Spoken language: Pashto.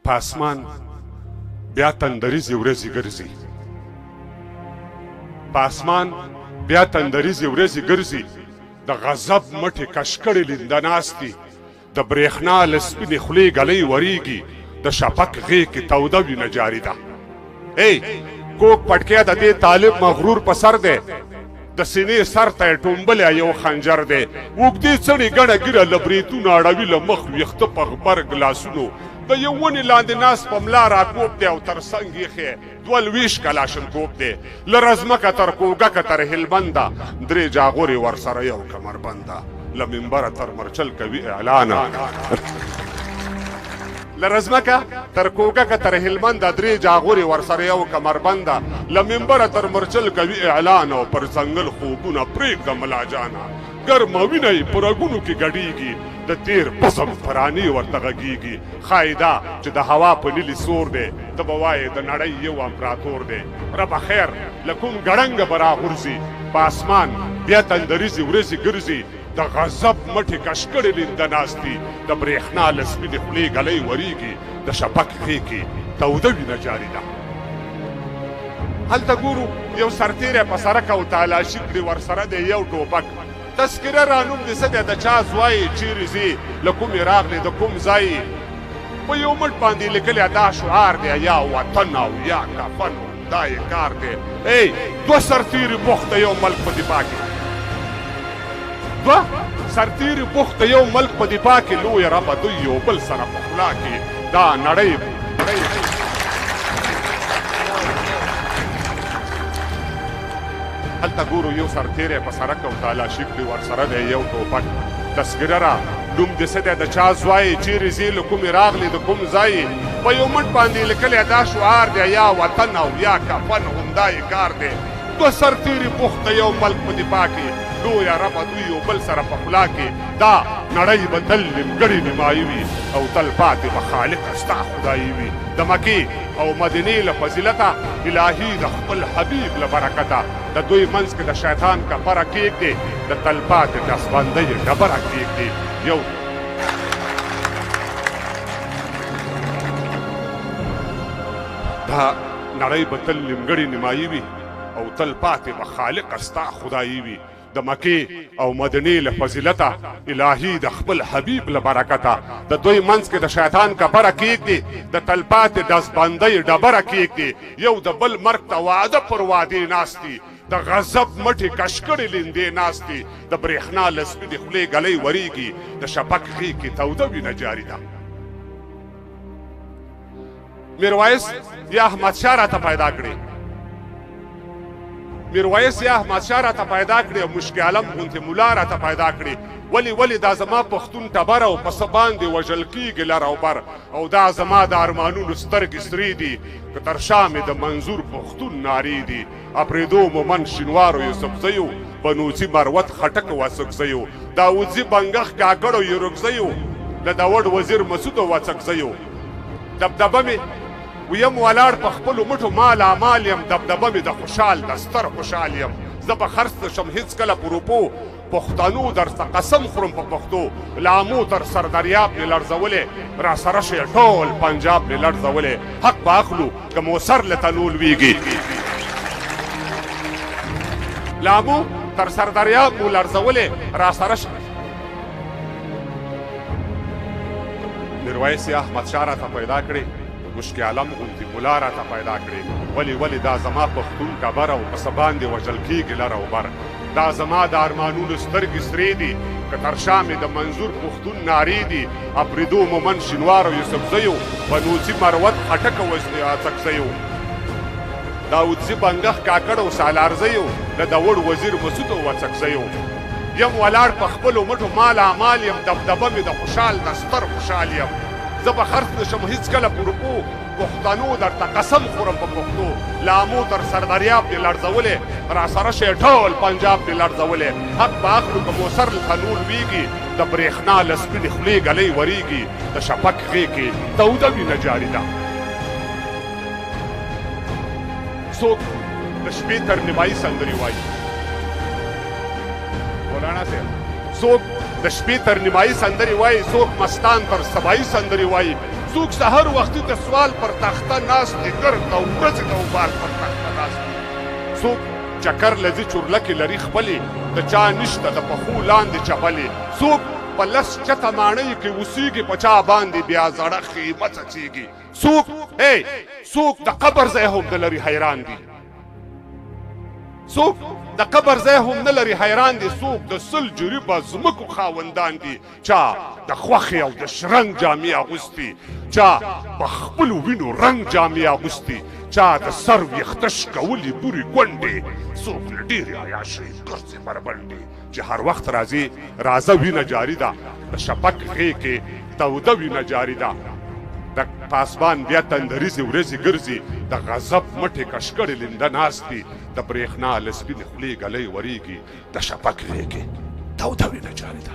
په اسمان بیا تندریزې ورځې ګرځي، په اسمان بیا تندریزې ورځې ګرځي، د غضب مټې کش کړې لنده ناستي، د برېښنا له سپینې خولې ګلۍ وریږي، د شفق غېږ کې توده وینه جاري ده. ای کوک پټکیا د دې طالب مغرور په سر دی، د سینې سر ته یې ټومبلی یو خنجر دی، اوږدې څڼې ګڼه ږیره له بریتونه اړوي له مخ ویښته په غبرګ لاسونو، د یو ونې لاندې ناست په ملا راکوب دی او تر څنګ ایښی دوه لویشت کلاشنکوپ دی، له رزمکه تر کوګکه تر هلمنده درې جاغورې ورسره یو کمربنده، له منبره تر مرچل کوي اعلانه، له رزمکه تر کوګکه تر هلمنده درې جاغورې ورسره یو کمربنده، له منبره تر مرچل کوي اعلان او پر ځنګل خوبونه پرېږده ملا جانه، ګرمه وینه یې په رګونو کې ګډېږي، د تیر بزم ترانې ورته غږېږي، ښایي دا چې د هوا په نیلي سور دی، ته به وایې د نړۍ یو امپراتور دی. ربه خیر له کوم ګړنګه به راغورځي، په اسمان بیا تندریزې ورځې ګرځي، د غضب مټې کش کړې لنده ناستي، د برېښنا له سپینې خولې ګلۍ وریږي، د شفق غېږ کې توده وینه جاري ده. هلته ګورو یو سرتیری په سړک او تالاشي کړي، ورسره دی یو ټوپک، تذکره رانوم دې څه دی، د چا ځوایي چیرې ځې، له کومې راغلې د کوم ځای، په یو مټ باندې لیکلی دا شعار دی، یا وطن او یا کفن دا یې کار دی. ای دوه سرتیري بوخت د یو ملک په دفاع کې، دوه سرتیري بوخت د یو ملک په دفاع کې، لویه ربه دوی یو بل سره په خوله کې دا نړۍ هلته ګورو یو سرتیری په سړک او تالاشي کړي، ورسره دی یو ټوپک، تذکره را نوم دې څه دی، د چا ځوایي چیرې ځې، له کومې راغلې د کوم ځای، په یو مټ باندې لیکلی دا شعار دی، یا وطن او یا کفن همدا یې کار دی. دوه سرتیري بوخت د یو ملک په دفاع کې، لویه ربه دوی یو بل سره په خوله کې دا نړۍ به تل نیمګړې نیمایي وي او تل پاتې به خالقه ستا خدایي وي. د مکې او مدینې له فضیلته الهي د خپل حبیب له برکته د دوی منځ کې د شیطان کفره کېږدې، د تل پاتې دستبندۍ ډبره کېږدې. یو دا نړۍ به تل نیمګړې نیمایي وي او تل پاتې به خالقه ستا خدایي وي. د مکې او مدینې له فضیلته الهي د خپل حبیب له برکته د دوی منځ کې د شیطان کفره کېږدي، د تلپاتې دستبندۍ ډبره کېږدي، یو د بل مرګ ته وعده پر وعدې ناستي، د غضب مټې کش کړې لندې ناستي، د برېښنا له سپینې خولې ګلۍ وریږي، د شفق غېږ کې توده وینه جاري ده. میرویس یا احمدشاه راته پیدا کړې، میرویس یا احمدشاه راته پیدا کړې او مشک عالم غوندې ملا راته پیدا کړې. ولې دا زما پښتون ټبر او په څه باندې وژل کېږي لر او بر، او دا زما د ارمانونو سترګې سرې دي، که تر شا مې د منظور پښتون نارې دي. اپرېدو مومن شینوارو یوسفزیو، بنوزي مروت خټک وسکزیو، داودزي بنګخ کاکړو یورکزیو، د داوډ وزیر مسعود وڅکزیو. دبدبه مې ویم ولاړ په خپلو مټو مال امال یم، دبدبه مې د خوشحال د ستر خوشحال یم. زه به خرڅ شم هېڅکله په روپو، پښتنو درته قسم خورم په پښتو، لامو تر سردریاب مې لړزولې، را سره شئ ټول پنجاب مې لړزولې. حق به اخلو که موسر له تنو لویږي، لامو تر سردریاب مو لړزولې، را سره شئ. میرویس احمدشاه راته پیدا کړې، مشک عالم غوندې ملا راته پیدا کړې. ولې دا زما پښتون کبر او په څه باندې وژل کېږي لر او بر، دا زما د ارمانونو سترګې سرې دي، که تر شا مې د منظور پښتون نارې دي. اپرېدو مومن شینوار او یوسفزیو، بنوزي مروت خټک وڅکزیو، داودزي بنګخ کاکړ او سالارزیو، د داوډ وزیر مسعود وڅکزیو. یم ولاړ په خپلو مټو مال امال یم، دبدبه مې د خوشحال د ستر خوشحال یم. زه به خرڅ نشم هېڅکله په روپو، پښتنو درته قسم خورم په پښتو، لامو تر سردریاب مې لړزولې، را سره شئ ټول پنجاب مې لړزولې. حق به اخلو که موسر له تنو لویږي، د برېښنا له سپینې خولې ګلۍ وریږي، د شفق غېږ کې توده وینه جاري ده. څوک د شپې تر نیمایي سندرې وایي، مولانا صاحب، څوک د شپې تر نیمایي سندرې وایي، څوک مستان تر سبایي سندرې وایي، څوک سحر وختي د سوال پر تخته ناست دي ګرد د ورځې د وبال پر تخته ناست دي څوک چکر لذي چورلکې لري خپلې د چا نشته د پښو لاندې چپلې څوک په لس چته ماڼۍ کې اوسېږي په چا باندې بیا زړه خیمه څڅېږي څوک د قبر ځای هم نه لري حیران دي څوک د قبر ځای هم نه لري حیران دي څوک د سل جریبه ځمکو خاوندان دي چا د خوښې او د شرنګ جامې اغوستي چا په خپلو وینو رنګ جامې اغوستي چا د سر ویښته شکولي بورې ګونډې څوک له ډېرې عیاشۍ ګرځي بربنډې چې هر وخت راځي رازه وینه جاري ده د شپک غېږ کې توده وینه جاري ده د پاسبان بیا تندریزې ورځې ګرځي د غضب مټې کشکړې لنده ناست دي د برېښنا له سپینې خولې ګلۍ ورېږي د شپک غېږ کې توده وینه جاري ده